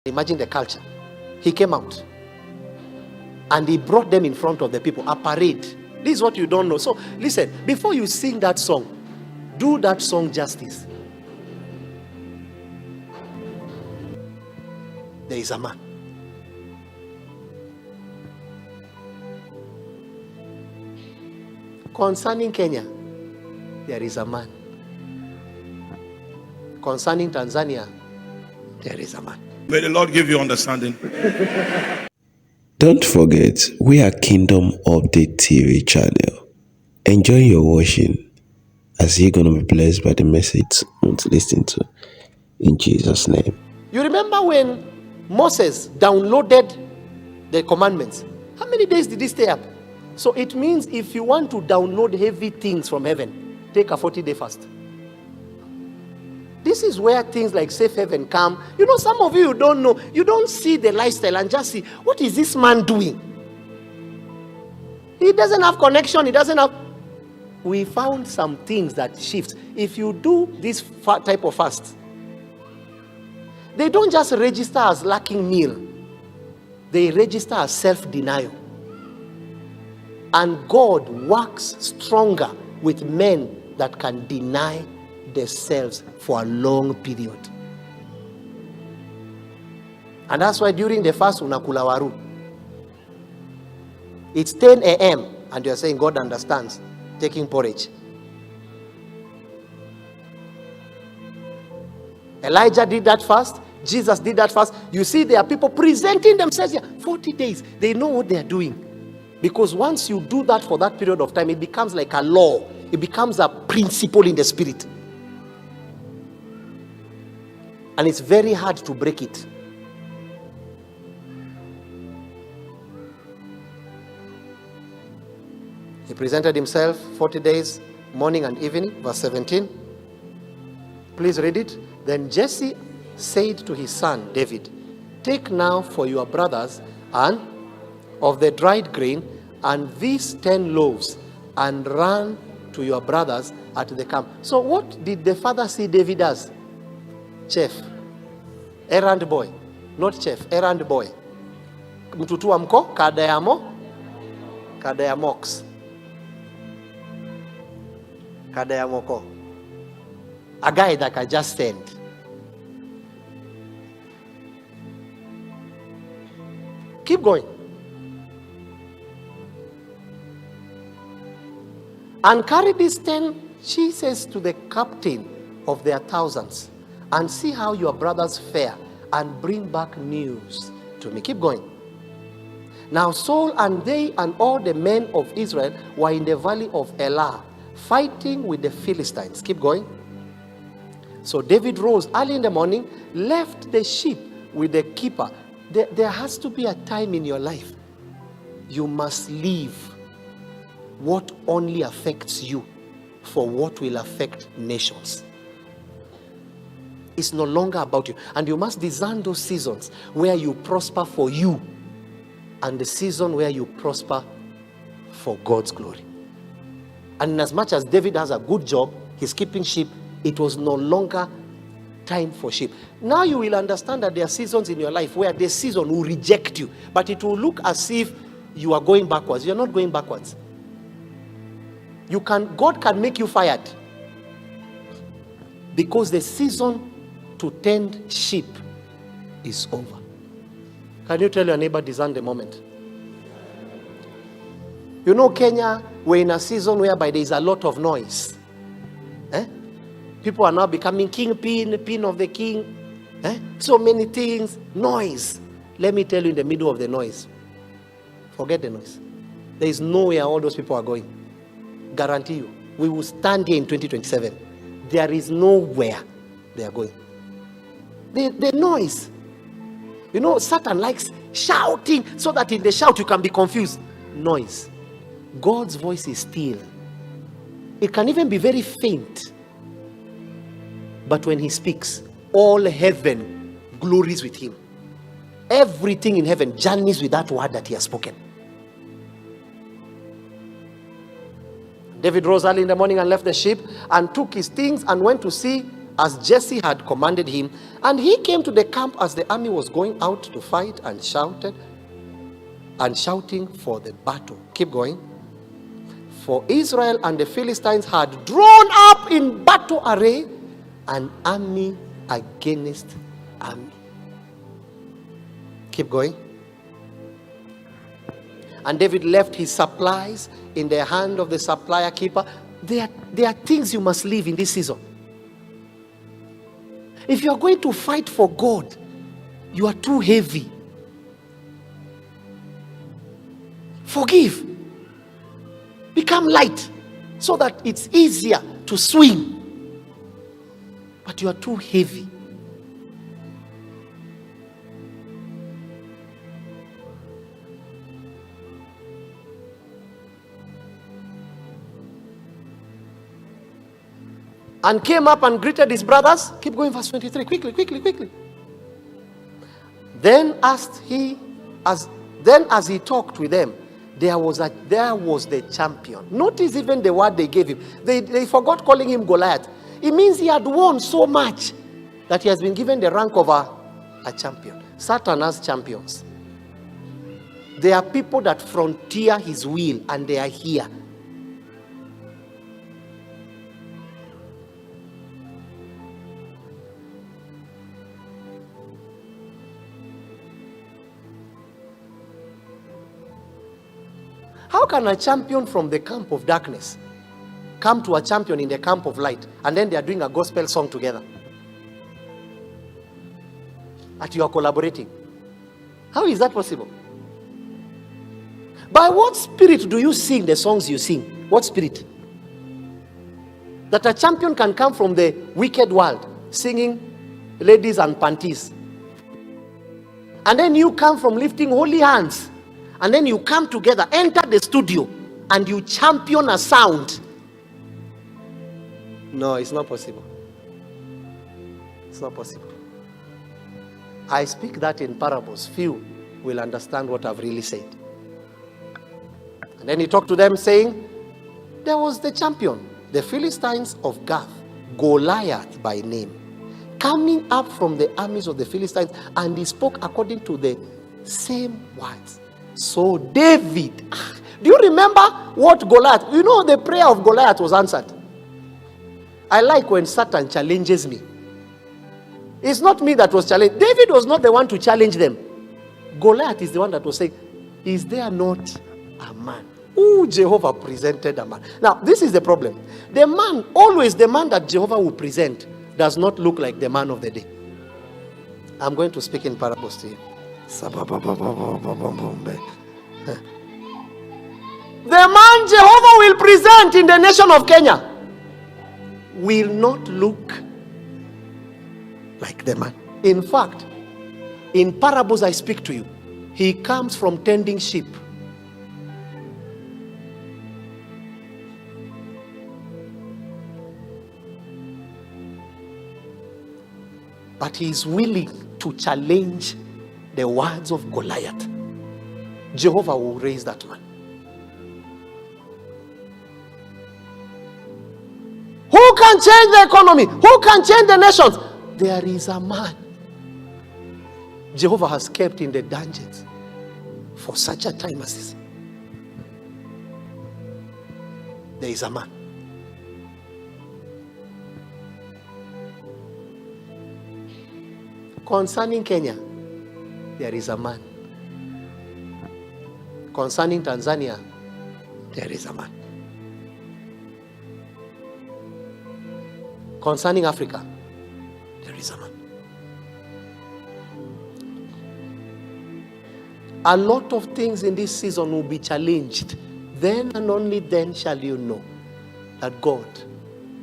Imagine the culture. He came out and he brought them in front of the people, a parade. This is what you don't know. So listen, before you sing that song, do that song justice. There is a man. Concerning Kenya, there is a man. Concerning Tanzania, there is a man. May the Lord give you understanding. Don't forget, we are Kingdom Update TV channel. Enjoy your watching as you're going to be blessed by the message you want to listen to. In Jesus' name. You remember when Moses downloaded the commandments? How many days did he stay up? So it means if you want to download heavy things from heaven, take a 40-day fast. This is where things like safe haven come. You know, some of you don't know. You don't see the lifestyle and just see, what is this man doing? He doesn't have connection. He doesn't have... We found some things that shift. If you do this type of fast, they don't just register as lacking meal. They register as self-denial. And God works stronger with men that can deny themselves for a long period. And that's why during the fast, unakula waru. It's 10 a.m. and you're saying God understands, taking porridge. Elijah did that fast. Jesus did that fast. You see, there are people presenting themselves here 40 days. They know what they are doing. Because once you do that for that period of time, it becomes like a law. It becomes a principle in the spirit. And it's very hard to break it. He presented himself 40 days, morning and evening, verse 17. Please read it. Then Jesse said to his son David, take now for your brothers and of the dried grain and these 10 loaves and run to your brothers at the camp. So what did the father see David as? Chef. Errand boy. Not chef, errand boy. Mtutu wa mko, kadayamox. Kadayamoko. A guy that can just stand. Keep going. And carry these 10 cheeses to the captain of their thousands, and see how your brothers fare, and bring back news to me. Keep going. Now Saul and they and all the men of Israel were in the valley of Elah, fighting with the Philistines. Keep going. So David rose early in the morning, left the sheep with the keeper. There has to be a time in your life you must leave what only affects you for what will affect nations. It's no longer about you. And you must discern those seasons where you prosper for you and the season where you prosper for God's glory. And as much as David has a good job, he's keeping sheep, it was no longer time for sheep. Now you will understand that there are seasons in your life where the season will reject you, but it will look as if you are going backwards. You're not going backwards. God can make you fired because the season to tend sheep is over. Can you tell your neighbor, discern the moment? You know, Kenya, we're in a season whereby there is a lot of noise. People are now becoming pin of the king. So many things, noise. Let me tell you, in the middle of the noise, forget the noise. There is nowhere all those people are going. Guarantee you, we will stand here in 2027. There is nowhere they are going. The noise. You know, Satan likes shouting so that in the shout you can be confused. Noise. God's voice is still. It can even be very faint. But when he speaks, all heaven glories with him. Everything in heaven journeys with that word that he has spoken. David rose early in the morning and left the sheep and took his things and went to see as Jesse had commanded him. And he came to the camp as the army was going out to fight, and shouted and shouting for the battle. Keep going. For Israel and the Philistines had drawn up in battle array, an army against army. Keep going. And David left his supplies in the hand of the supplier keeper. There are things you must leave in this season. If you are going to fight for God, you are too heavy. Forgive. Become light so that it's easier to swing. But you are too heavy. And came up and greeted his brothers. Keep going, verse 23. Quickly. Then as he talked with them, there was the champion. Notice even the word they gave him. They forgot calling him Goliath. It means he had won so much that he has been given the rank of a champion. Satan has champions. There are people that frontier his will, and they are here. How can a champion from the camp of darkness come to a champion in the camp of light, and then they are doing a gospel song together? That you are collaborating. How is that possible? By what spirit do you sing the songs you sing? What spirit? That a champion can come from the wicked world singing ladies and panties, and then you come from lifting holy hands. And then you come together, enter the studio, and you champion a sound. No, it's not possible. It's not possible. I speak that in parables. Few will understand what I've really said. And then he talked to them saying, there was the champion, the Philistines of Gath, Goliath by name, coming up from the armies of the Philistines, and he spoke according to the same words. So David, do you remember what Goliath, you know, the prayer of Goliath was answered. I like when Satan challenges me. It's not me that was challenged. David was not the one to challenge them. Goliath is the one that was saying, is there not a man? Ooh, Jehovah presented a man. Now, this is the problem. The man, always the man that Jehovah will present, does not look like the man of the day. I'm going to speak in parables to you. The man Jehovah will present in the nation of Kenya will not look like the man. In fact, in parables I speak to you, he comes from tending sheep. But he is willing to challenge the words of Goliath. Jehovah will raise that man. Who can change the economy? Who can change the nations? There is a man Jehovah has kept in the dungeons for such a time as this. There is a man. Concerning Kenya, there is a man. Concerning Tanzania, there is a man. Concerning Africa, there is a man. A lot of things in this season will be challenged. Then and only then shall you know that God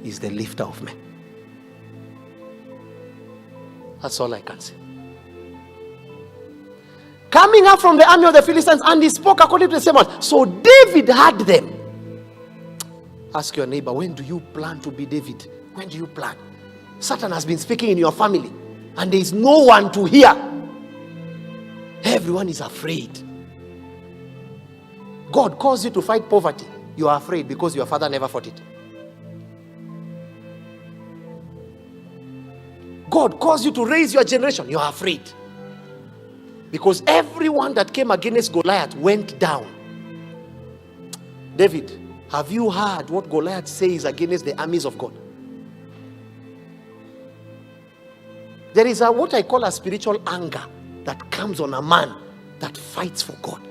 is the lifter of men. That's all I can say. Coming up from the army of the Philistines, and he spoke according to the same word. So David had them. Ask your neighbor, when do you plan to be David? When do you plan? Satan has been speaking in your family, and there is no one to hear. Everyone is afraid. God calls you to fight poverty. You are afraid because your father never fought it. God calls you to raise your generation, you are afraid. Because everyone that came against Goliath went down. David, have you heard what Goliath says against the armies of God? There is what I call a spiritual anger that comes on a man that fights for God.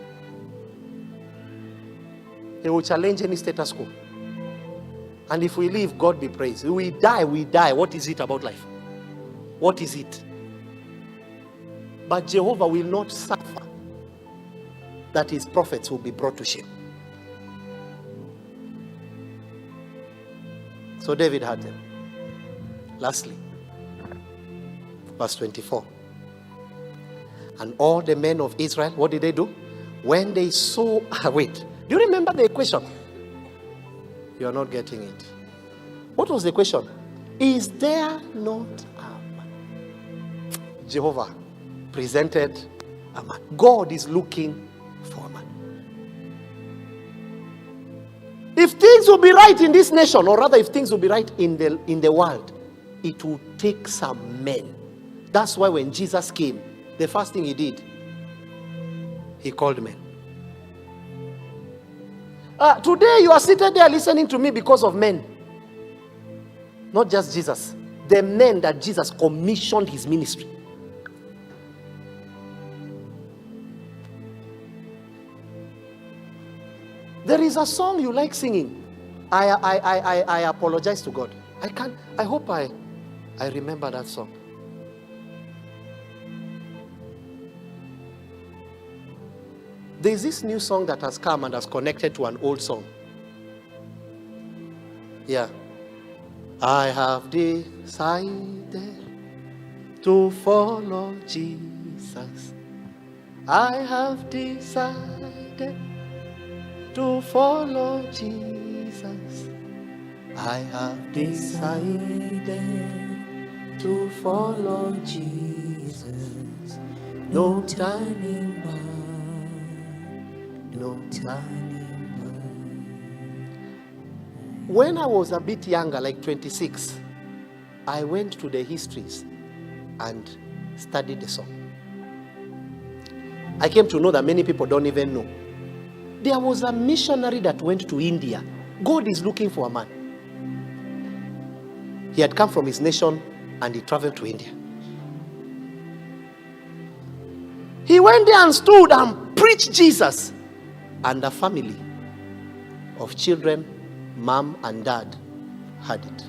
He will challenge any status quo. And if we live, God be praised. We die, we die. What is it about life? What is it? But Jehovah will not suffer that his prophets will be brought to shame. So David had them. Lastly, verse 24. And all the men of Israel, what did they do? When they saw, wait, do you remember the question? You are not getting it. What was the question? Is there not a man? Jehovah presented a man. God is looking for a man. If things will be right in this nation, or rather if things will be right in the world, it will take some men. That's why when Jesus came, the first thing he did, he called men. Today you are seated there listening to me because of men. Not just Jesus. The men that Jesus commissioned his ministry. There is a song you like singing. I apologize to God. I hope I remember that song. There's this new song that has come and has connected to an old song. Yeah. I have decided to follow Jesus. I have decided to follow Jesus. I have decided to follow Jesus. No turning back. No turning back. When I was a bit younger, like 26, I went to the histories and studied the song. I came to know that many people don't even know. There was a missionary that went to India. God is looking for a man. He had come from his nation and he traveled to India. He went there and stood and preached Jesus. And a family of children, mom and dad, had it.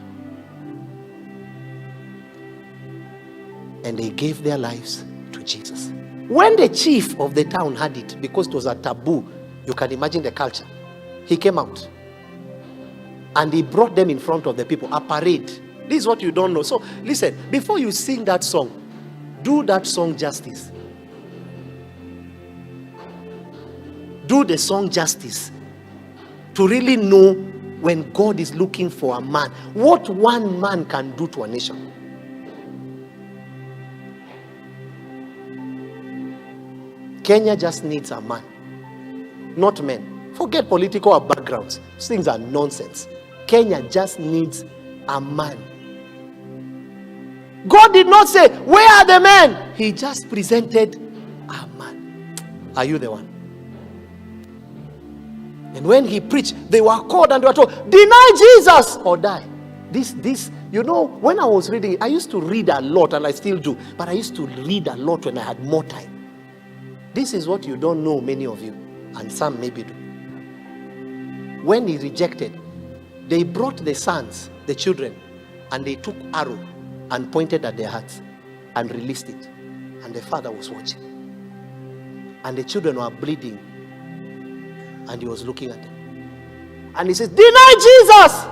And they gave their lives to Jesus. When the chief of the town had it, because it was a taboo, you can imagine the culture, he came out and he brought them in front of the people, a parade. This is what you don't know. So listen, before you sing that song, do that song justice. Do the song justice to really know when God is looking for a man, what one man can do to a nation. Kenya just needs a man, not men. Forget political backgrounds. These things are nonsense. Kenya just needs a man. God did not say, where are the men? He just presented a man. Are you the one? And when he preached, they were called and they were told, deny Jesus or die. This, you know, when I was reading, I used to read a lot and I still do, but I used to read a lot when I had more time. This is what you don't know, many of you, and some maybe do. When he rejected, they brought the sons, the children, and they took arrow and pointed at their hearts and released it. And the father was watching. And the children were bleeding. And he was looking at them. And he says, deny Jesus!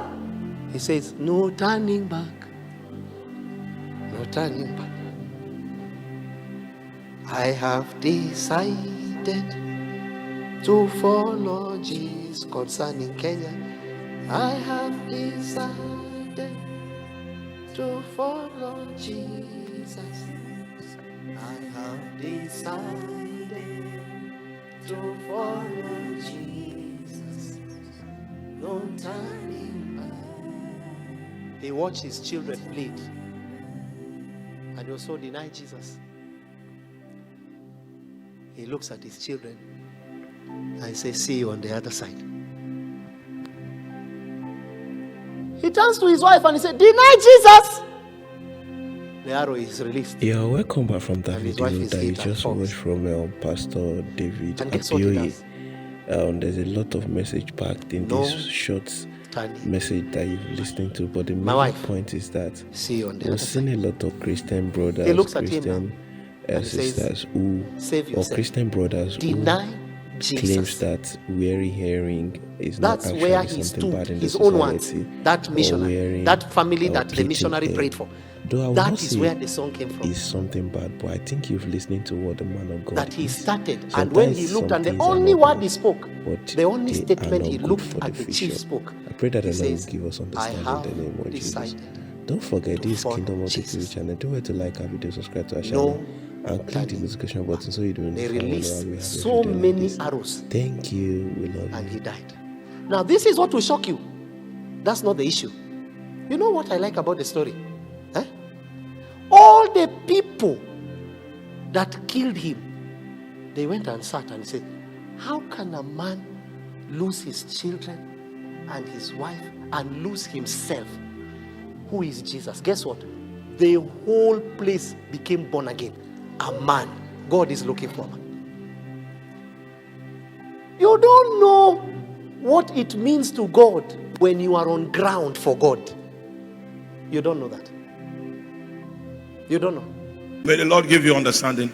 He says, no turning back. No turning back. I have decided to follow Jesus concerning Kenya. I have decided to follow Jesus. I have decided to follow Jesus. No turning back. He watched his children bleed. And he also denied Jesus. He looks at his children and says, see you on the other side. He turns to his wife and he said, deny Jesus. The arrow is released. Yeah, welcome back from that And his video wife is that you hit and just falls. watched from Pastor David And guess what he Apioye. does? There's a lot of message packed in No this short turning. message that you've listened to, but the My main wife, point is that see you on the we've other seen side. a lot of Christian He brothers, looks at him Christian now and he says, sisters who, save or yourself. Christian brothers Deny who Jesus. claims that wearing hearing is That's not where actually he something stood, bad in the his own words. society. That missionary, that family that the missionary prayed for. Though I will That not is say where the song came from. is something bad, but I think you've listened to what the man of God That he is. started. And Sometimes when he looked, some and the things are only not word good, he spoke, but the only they statement are he not looked good for at the chief future. spoke. I pray that He the Lord will says, give us I understanding have in the name of Jesus. decided Don't forget, to this follow Kingdom of the Jesus. TV channel. Don't forget to like our video, subscribe to our No channel, and click the turning notification button so you don't They miss whenever released we have a so video like many this. arrows Thank you. We love and you. he died. Now, this is what will shock you. That's not the issue. You know what I like about the story? Eh? All the people that killed him, they went and sat and said, how can a man lose his children and his wife and lose himself? Who is Jesus? Guess what? The whole place became born again. A man. God is looking for a man. You don't know what it means to God when you are on ground for God. You don't know that. You don't know. May the Lord give you understanding.